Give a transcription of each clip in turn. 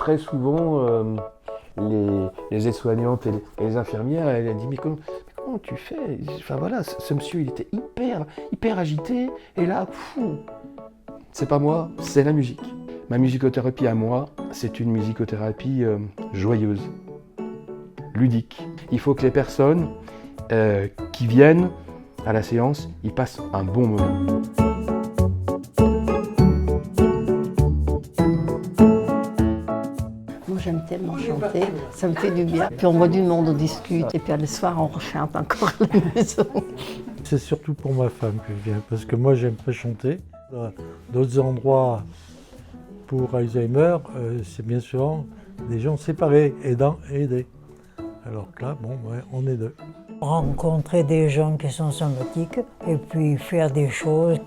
très souvent, les aides-soignantes et les infirmières, elles disent mais comment tu fais? Enfin voilà, ce monsieur il était hyper agité, et là, c'est pas moi, c'est la musique. Ma musicothérapie à moi, c'est une musicothérapie joyeuse, ludique. Il faut que les personnes qui viennent à la séance, ils passent un bon moment. Moi j'aime tellement chanter, ça me fait du bien. Puis on voit du monde, on discute, et puis le soir on rechante encore à la maison. C'est surtout pour ma femme que je viens, parce que moi j'aime pas chanter. Dans d'autres endroits pour Alzheimer, c'est bien souvent des gens séparés, aidants et aidés. Alors que là, bon, ouais, on est deux. Rencontrer des gens qui sont somatiques et puis faire des choses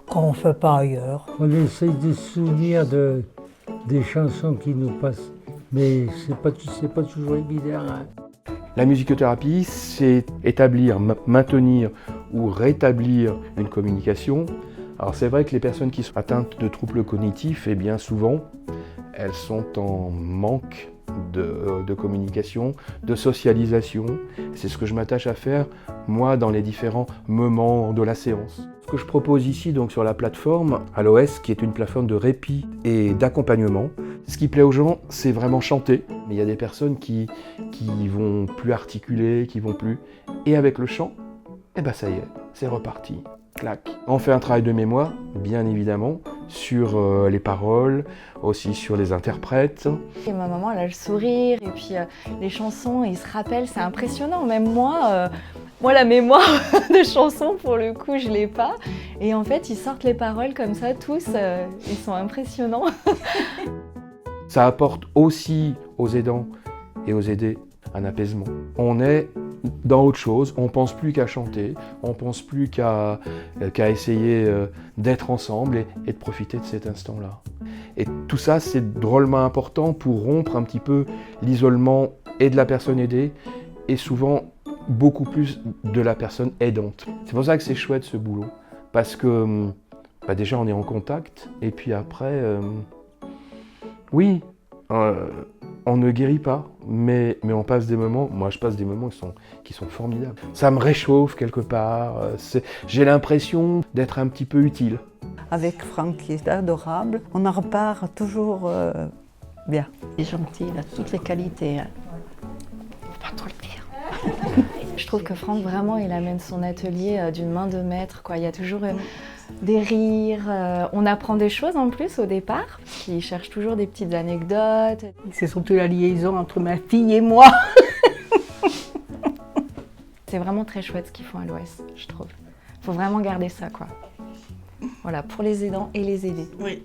qu'on ne fait pas ailleurs. On essaye de se souvenir des chansons qui nous passent, mais c'est pas toujours évident. Hein. La musicothérapie, c'est établir, maintenir ou rétablir une communication. Alors c'est vrai que les personnes qui sont atteintes de troubles cognitifs, eh bien souvent, elles sont en manque de communication, de socialisation. C'est ce que je m'attache à faire, moi, dans les différents moments de la séance. Ce que je propose ici, donc, sur la plateforme Aloès, qui est une plateforme de répit et d'accompagnement, ce qui plaît aux gens, c'est vraiment chanter. Mais il y a des personnes qui vont plus articuler, qui vont plus... Et avec le chant, eh ben ça y est, c'est reparti. Clac. On fait un travail de mémoire, bien évidemment, sur les paroles, aussi sur les interprètes. Et ma maman, elle a le sourire, et puis les chansons, ils se rappellent, c'est impressionnant. Même moi, la mémoire de chansons, pour le coup, je l'ai pas. Et en fait, ils sortent les paroles comme ça, tous, ils sont impressionnants. Ça apporte aussi aux aidants et aux aidés un apaisement. On est dans autre chose, on pense plus qu'à chanter, on pense plus qu'à essayer d'être ensemble et de profiter de cet instant-là. Et tout ça, c'est drôlement important pour rompre un petit peu l'isolement et de la personne aidée, et souvent beaucoup plus de la personne aidante. C'est pour ça que c'est chouette ce boulot, parce que déjà on est en contact, et puis après, oui, on ne guérit pas, mais on passe des moments, moi je passe des moments qui sont formidables. Ça me réchauffe quelque part, j'ai l'impression d'être un petit peu utile. Avec Franck qui est adorable, on en repart toujours bien. Il est gentil, il a toutes les qualités. Hein. Faut pas trop le dire. Je trouve que Franck, vraiment, il amène son atelier d'une main de maître, quoi. Il y a toujours des rires, on apprend des choses en plus au départ, parce qu'il cherche toujours des petites anecdotes. C'est surtout la liaison entre ma fille et moi. C'est vraiment très chouette ce qu'ils font à l'Ouest, je trouve. Faut vraiment garder ça, quoi. Voilà, pour les aidants et les aidés. Oui.